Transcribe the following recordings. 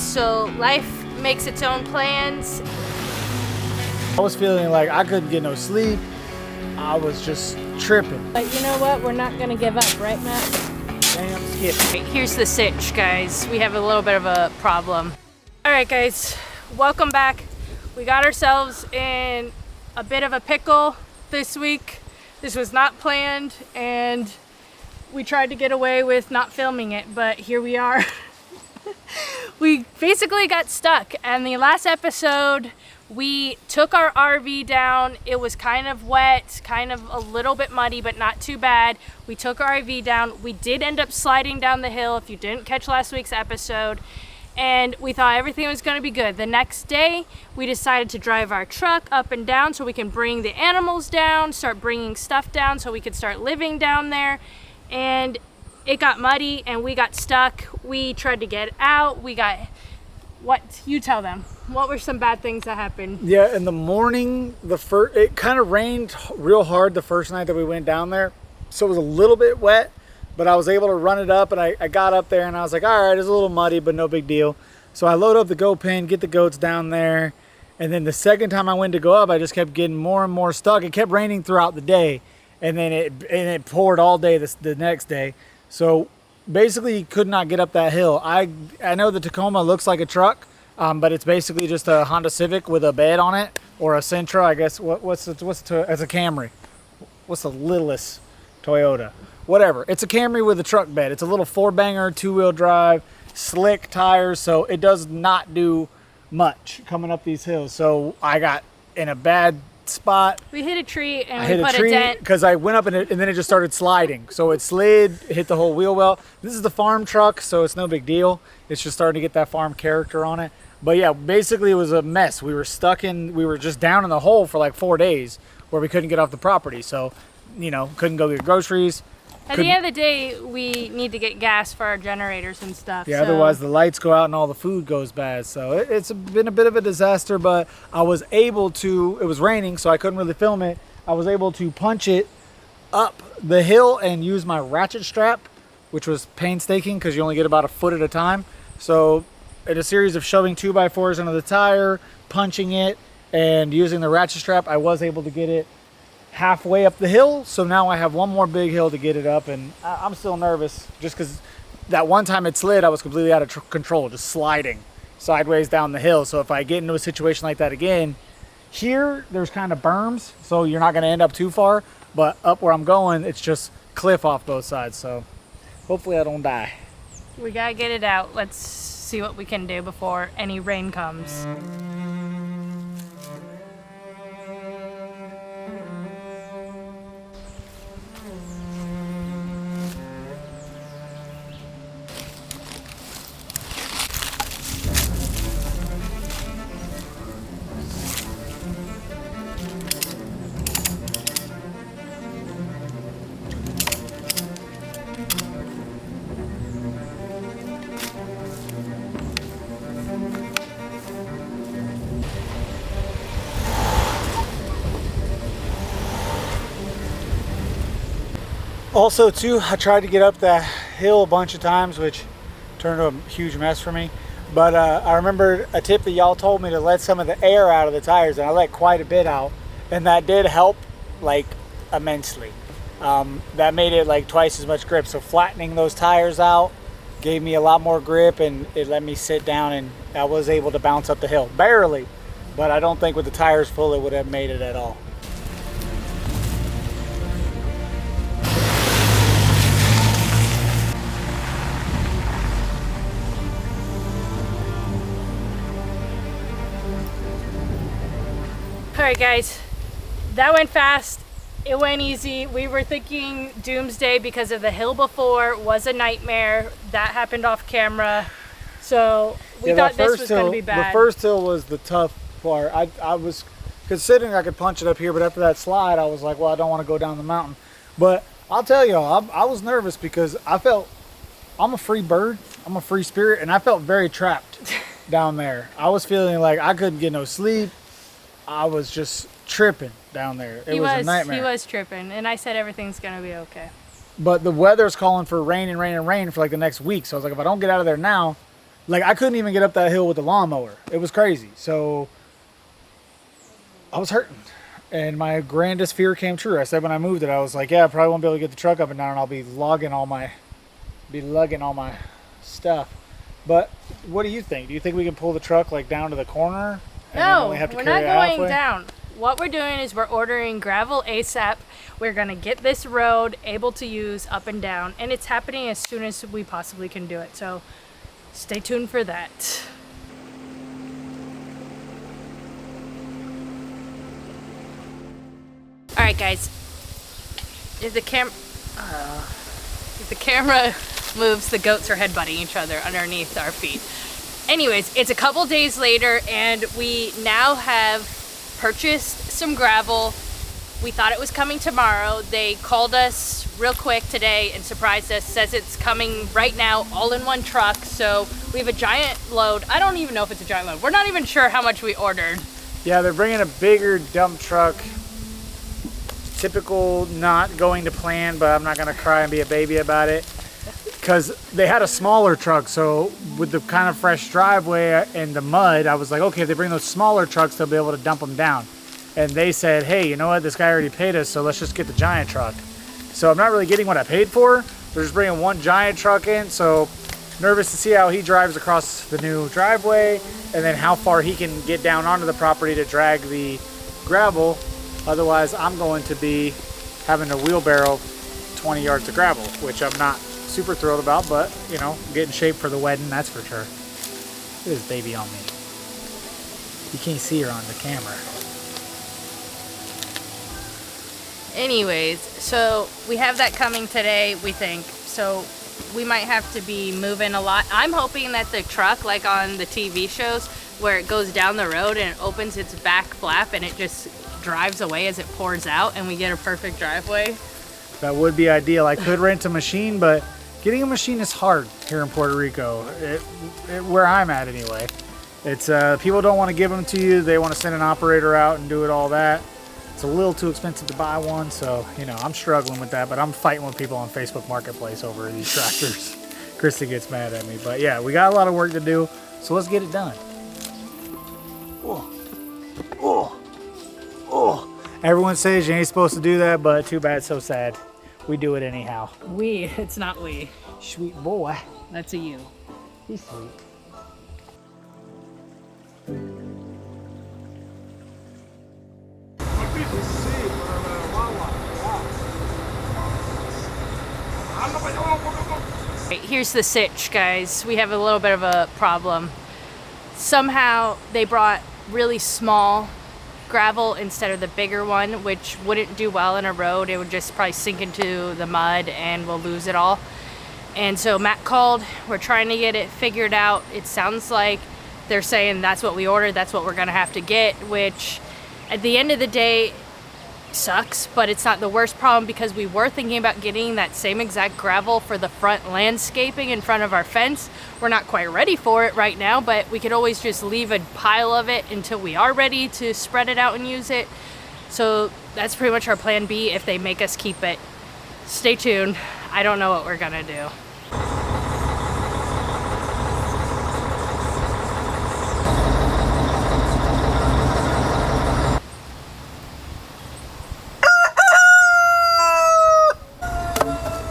so life makes its own plans. I was feeling like I couldn't get no sleep. I was just tripping. But you know what? We're not gonna give up, right, Matt? Damn, skip. Here's the sitch, guys. We have a little bit of a problem. All right, guys, welcome back. We got ourselves in a bit of a pickle this week. This was not planned, and we tried to get away with not filming it, but here we are. We basically got stuck, and the last episode, we took our RV down. It was kind of wet, kind of a little bit muddy, but not too bad. We took our RV down. We did end up sliding down the hill, if you didn't catch last week's episode, and we thought everything was gonna be good. The next day, we decided to drive our truck up and down so we can bring the animals down, start bringing stuff down so we could start living down there. And it got muddy and we got stuck. We tried to get out. We got, what, you tell them. What were some bad things that happened? Yeah, in the morning, it kind of rained real hard the first night that we went down there. So it was a little bit wet, but I was able to run it up, and I got up there and I was like, all right, it's a little muddy, but no big deal. So I load up the goat pen, get the goats down there. And then the second time I went to go up, I just kept getting more and more stuck. It kept raining throughout the day, and then it poured all day the next day. So basically could not get up that hill. I know the Tacoma looks like a truck, but it's basically just a Honda Civic with a bed on it, or a Sentra, I guess. It's a Camry. What's the littlest Toyota? Whatever. It's a Camry with a truck bed. It's a little 4-banger, 2-wheel drive, slick tires, so it does not do much coming up these hills. So I got in a bad spot. We hit a tree and we put a dent. Because I went up and then it just started sliding. So it slid, hit the whole wheel well. This is the farm truck, so it's no big deal. It's just starting to get that farm character on it. But yeah, basically it was a mess. We were just down in the hole for like 4 days where we couldn't get off the property. So, couldn't go get groceries. At the end of the day, we need to get gas for our generators and stuff. Yeah, otherwise the lights go out and all the food goes bad. So it's been a bit of a disaster, but I was able to, it was raining, so I couldn't really film it. I was able to punch it up the hill and use my ratchet strap, which was painstaking because you only get about a foot at a time. So in a series of shoving 2x4s under the tire, punching it, and using the ratchet strap, I was able to get it halfway up the hill. So now I have one more big hill to get it up, and I'm still nervous just because that one time it slid, I was completely out of control, just sliding sideways down the hill. So if I get into a situation like that again, here there's kind of berms, so you're not going to end up too far, but up where I'm going, it's just cliff off both sides. So hopefully I don't die. We gotta get it out. Let's see what we can do before any rain comes. Also too, I tried to get up that hill a bunch of times, which turned into a huge mess for me. But I remember a tip that y'all told me to let some of the air out of the tires, and I let quite a bit out, and that did help like immensely. That made it like twice as much grip. So flattening those tires out gave me a lot more grip, and it let me sit down, and I was able to bounce up the hill. Barely, but I don't think with the tires full it would have made it at all. All right, guys, that went fast. It went easy. We were thinking doomsday because of the hill before was a nightmare. That happened off camera. So we thought this was going to be bad. The first hill was the tough part. I was considering I could punch it up here, but after that slide, I was like, well, I don't want to go down the mountain. But I'll tell y'all, I was nervous because I'm a free bird. I'm a free spirit, and I felt very trapped down there. I was feeling like I couldn't get no sleep. I was just tripping down there. It was a nightmare. He was tripping, and I said everything's gonna be okay. But the weather's calling for rain and rain and rain for like the next week. So I was like, if I don't get out of there now, Like, I couldn't even get up that hill with the lawnmower. It was crazy. So I was hurting. And my grandest fear came true. I said when I moved it, I was like, yeah, I probably won't be able to get the truck up and down, and I'll be lugging all my stuff. But what do you think? Do you think we can pull the truck like down to the corner? And then No, only have to we're carry not it going halfway? down. What we're doing is we're ordering gravel ASAP. We're gonna get this road able to use up and down, and it's happening as soon as we possibly can do it. So stay tuned for that. All right, guys. If the camera moves, the goats are headbutting each other underneath our feet. Anyways, it's a couple days later, and we now have purchased some gravel. We thought it was coming tomorrow. They called us real quick today and surprised us. Says it's coming right now, all in one truck. So we have a giant load. I don't even know if it's a giant load. We're not even sure how much we ordered. Yeah, they're bringing a bigger dump truck. Typical, not going to plan, but I'm not gonna cry and be a baby about it. Because they had a smaller truck, so with the kind of fresh driveway and the mud, I was like, okay, if they bring those smaller trucks, they'll be able to dump them down. And they said, hey, you know what, this guy already paid us, so let's just get the giant truck. So I'm not really getting what I paid for. They're just bringing one giant truck in, so nervous to see how he drives across the new driveway, and then how far he can get down onto the property to drag the gravel. Otherwise, I'm going to be having to wheelbarrow 20 yards of gravel, which I'm not super thrilled about, but you know, get in shape for the wedding, that's for sure. Look at this baby on me. You can't see her on the camera. Anyways, so we have that coming today, we think. So we might have to be moving a lot. I'm hoping that the truck, like on the TV shows, where it goes down the road and it opens its back flap and it just drives away as it pours out and we get a perfect driveway. That would be ideal. I could rent a machine, but getting a machine is hard here in Puerto Rico, where I'm at anyway. It's people don't want to give them to you. They want to send an operator out and do it all that. It's a little too expensive to buy one, so you know, I'm struggling with that, but I'm fighting with people on Facebook Marketplace over these tractors. Christy gets mad at me, but yeah, we got a lot of work to do, so let's get it done. Oh. Oh. Oh. Everyone says you ain't supposed to do that, but too bad, so sad. We do it anyhow. It's not we. Sweet boy. That's a you. He's sweet. Right, here's the sitch, guys. We have a little bit of a problem. Somehow they brought really small gravel instead of the bigger one, which wouldn't do well in a road. It would just probably sink into the mud and we'll lose it all. And so Matt called. We're trying to get it figured out. It sounds like they're saying that's what we ordered, that's what we're gonna have to get, which at the end of the day sucks, but it's not the worst problem because we were thinking about getting that same exact gravel for the front landscaping in front of our fence. We're not quite ready for it right now, but we could always just leave a pile of it until we are ready to spread it out and use it. So that's pretty much our plan B if they make us keep it. Stay tuned. I don't know what we're gonna do.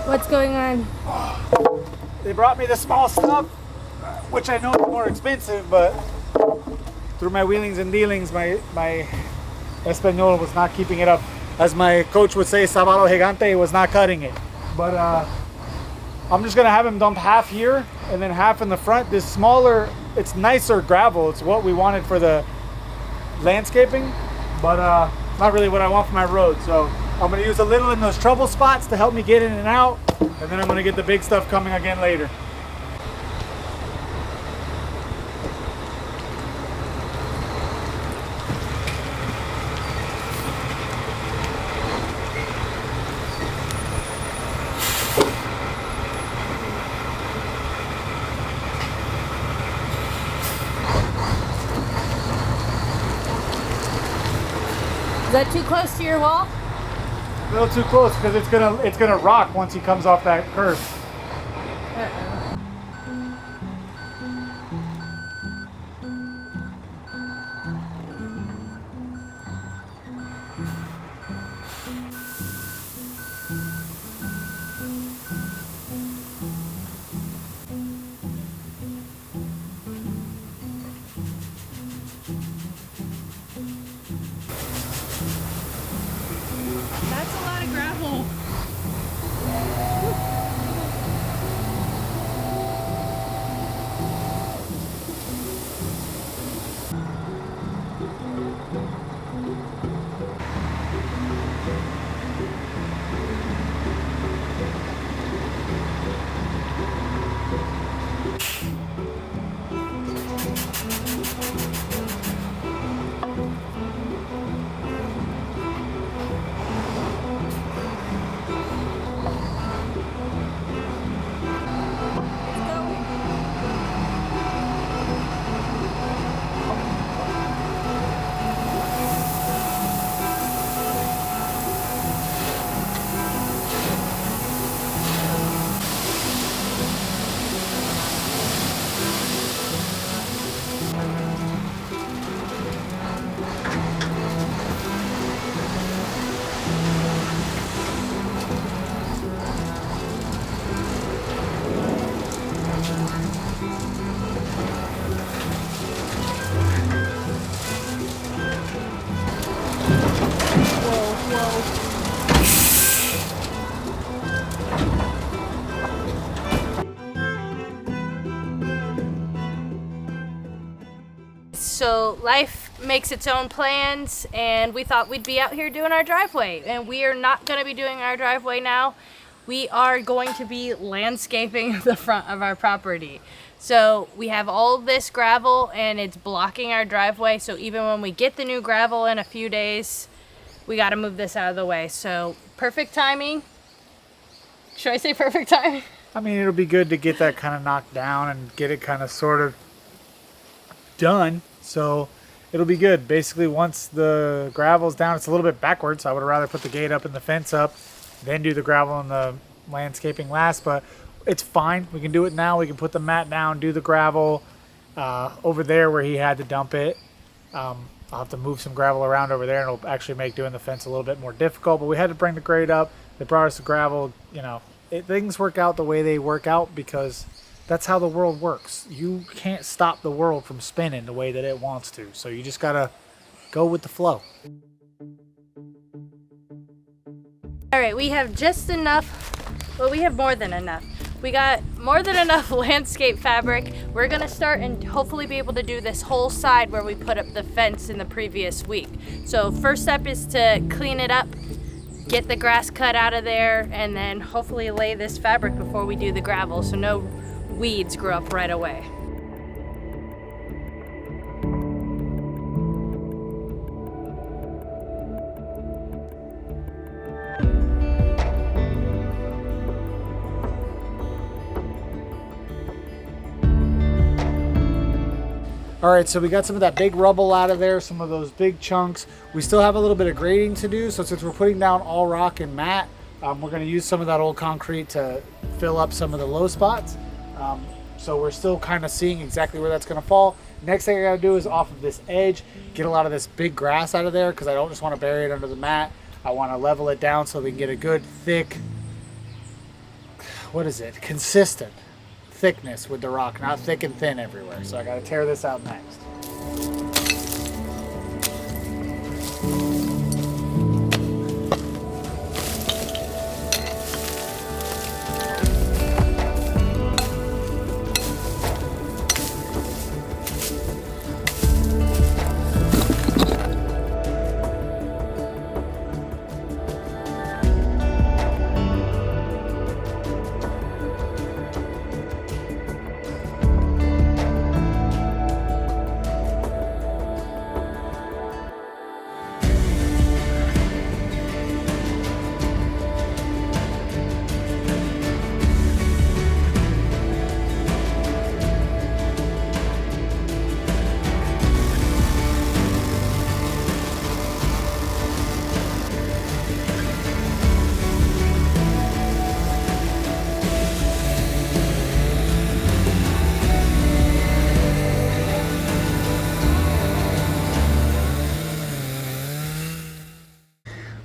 What's going on? They brought me the small stuff, which I know is more expensive, but through my wheelings and dealings, my Espanol was not keeping it up. As my coach would say, Sabalo Gigante was not cutting it. But I'm just gonna have him dump half here and then half in the front. This smaller, it's nicer gravel. It's what we wanted for the landscaping, but not really what I want for my road. So I'm gonna use a little in those trouble spots to help me get in and out, and then I'm gonna get the big stuff coming again later. Is that too close to your wall? A little too close because it's gonna rock once he comes off that curve. So life makes its own plans, and we thought we'd be out here doing our driveway, and we are not going to be doing our driveway now. We are going to be landscaping the front of our property. So we have all this gravel and it's blocking our driveway. So even when we get the new gravel in a few days, we got to move this out of the way. So perfect timing. Should I say perfect timing? I mean, it'll be good to get that kind of knocked down and get it kind of sort of done. So it'll be good. Basically, once the gravel's down, it's a little bit backwards. I would rather put the gate up and the fence up, then do the gravel and the landscaping last, but it's fine. We can do it now. We can put the mat down, do the gravel over there where he had to dump it. I'll have to move some gravel around over there, and it'll actually make doing the fence a little bit more difficult, but we had to bring the grade up. They brought us the gravel. You know, things work out the way they work out because that's how the world works. You can't stop the world from spinning the way that it wants to, so you just gotta go with the flow. All right, we have just enough. Well, we have more than enough. We got more than enough landscape fabric. We're gonna start and hopefully be able to do this whole side where we put up the fence in the previous week. So first step is to clean it up, get the grass cut out of there, and then hopefully lay this fabric before we do the gravel so no weeds grow up right away. All right, so we got some of that big rubble out of there, some of those big chunks. We still have a little bit of grading to do, so since we're putting down all rock and mat, we're gonna use some of that old concrete to fill up some of the low spots. So we're still kind of seeing exactly where that's gonna fall. Next thing I gotta do is off of this edge, get a lot of this big grass out of there because I don't just wanna bury it under the mat. I wanna level it down so we can get a good thick, consistent thickness with the rock, not thick and thin everywhere. So I got to tear this out next.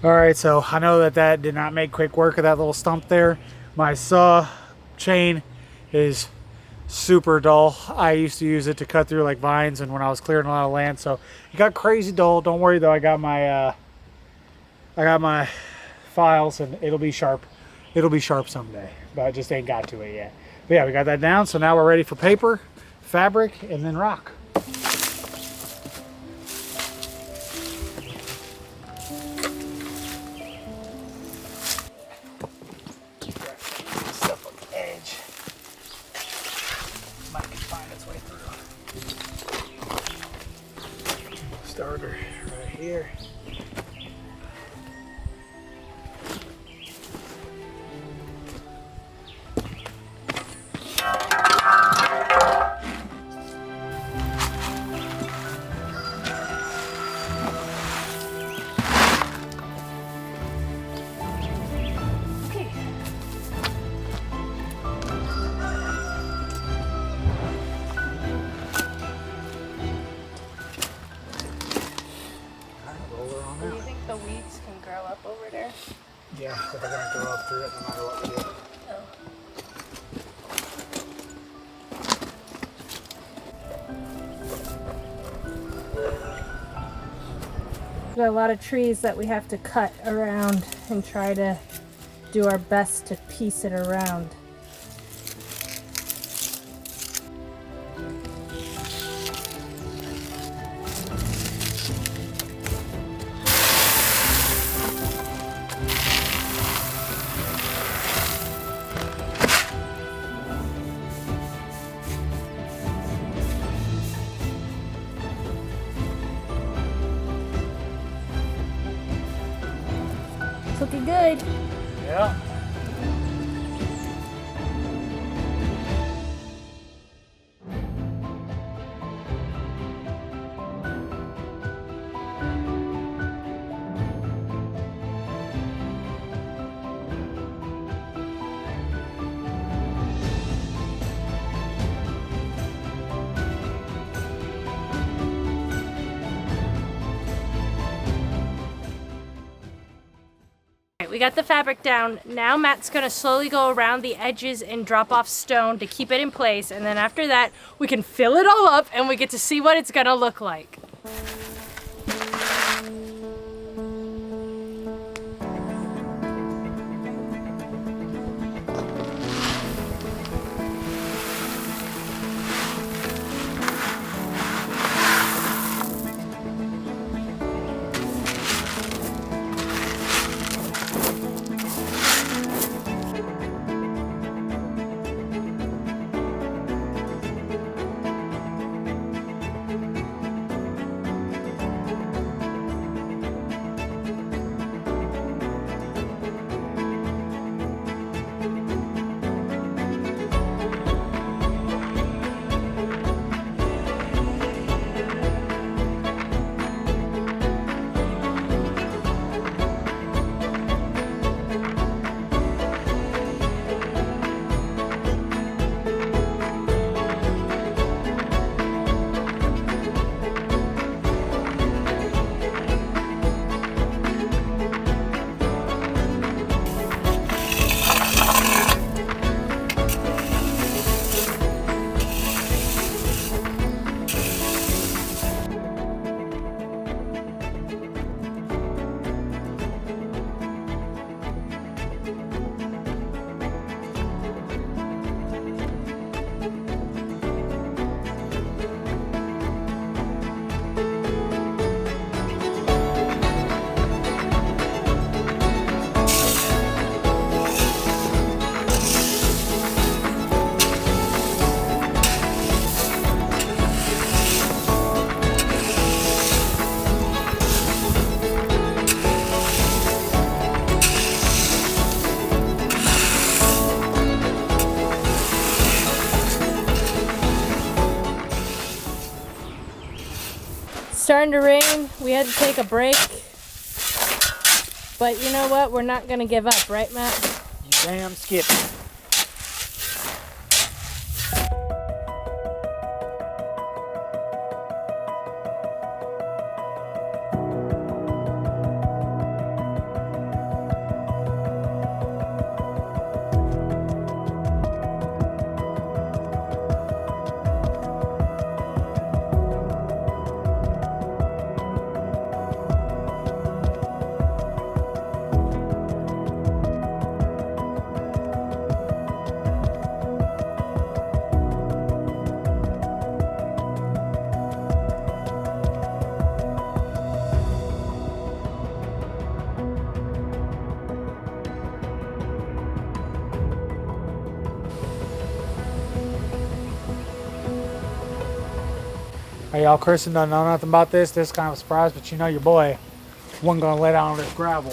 All right, so I know that did not make quick work of that little stump there. My saw chain is super dull. I used to use it to cut through like vines and when I was clearing a lot of land, so it got crazy dull. Don't worry though, I got my files and it'll be sharp. It'll be sharp someday, but I just ain't got to it yet. But yeah, we got that down, so now we're ready for paper, fabric, and then rock. Starter right here. Yeah, but they're gonna grow up through it no matter what we do. There are a lot of trees that we have to cut around and try to do our best to piece it around. good. Yeah. We got the fabric down. Now Matt's gonna slowly go around the edges and drop off stone to keep it in place. And then after that, we can fill it all up and we get to see what it's gonna look like. Starting to rain. We had to take a break. But you know what? We're not going to give up, right, Matt? You damn skip. Hey y'all, Kristen doesn't know nothing about this. This is kind of a surprise, but you know your boy wasn't gonna let out on this gravel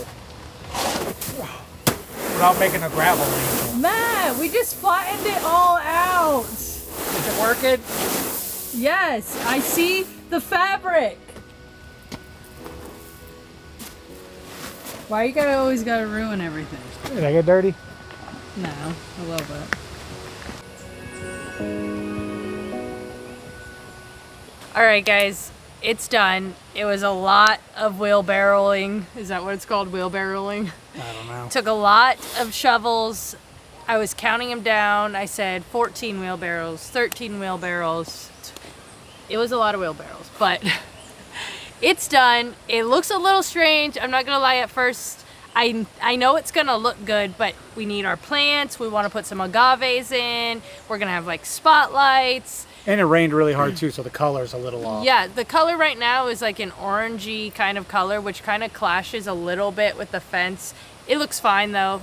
without making a gravel lane. Matt, we just flattened it all out. Is it working? Yes, I see the fabric. Why you always gotta ruin everything? Did I get dirty? No, a little bit. All right, guys, it's done. It was a lot of wheelbarrowing. Is that what it's called, wheelbarrowing? I don't know. Took a lot of shovels. I was counting them down. I said 14 wheelbarrows, 13 wheelbarrows. It was a lot of wheelbarrows, but it's done. It looks a little strange. I'm not gonna lie, at first, I know it's gonna look good, but we need our plants. We wanna put some agaves in. We're gonna have like spotlights. And it rained really hard too, so the color's a little off. Yeah, the color right now is like an orangey kind of color, which kind of clashes a little bit with the fence. It looks fine though.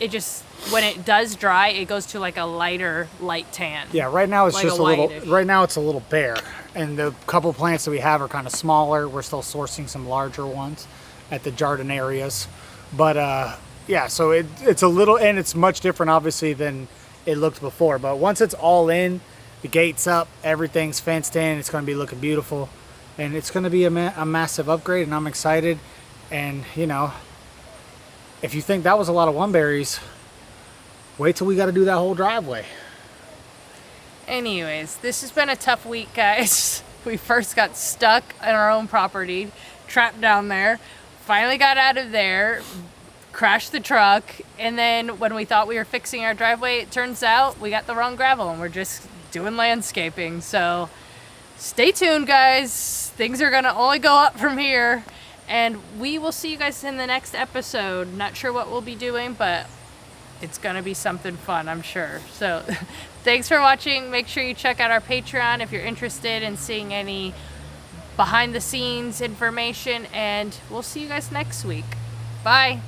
It just, when it does dry, it goes to like a lighter light tan. Yeah, right now it's Like just a a little, whitish. right now it's a little bare. And the couple plants that we have are kind of smaller. We're still sourcing some larger ones at the jardinarias. But yeah, so it's a little, and it's much different obviously than it looked before. But once it's all in, the gate's up, everything's fenced in, it's going to be looking beautiful, and it's going to be a massive upgrade, and I'm excited. And you know, if you think that was a lot of Wunberries, wait till we got to do that whole driveway. Anyways, this has been a tough week, guys. We first got stuck on our own property, trapped down there, finally got out of there, crashed the truck, and then when we thought we were fixing our driveway, it turns out we got the wrong gravel and we're just doing landscaping. So stay tuned, guys. Things are gonna only go up from here, and we will see you guys in the next episode. Not sure what we'll be doing, but it's gonna be something fun, I'm sure. So thanks for watching. Make sure you check out our Patreon if you're interested in seeing any behind the scenes information, and we'll see you guys next week. Bye.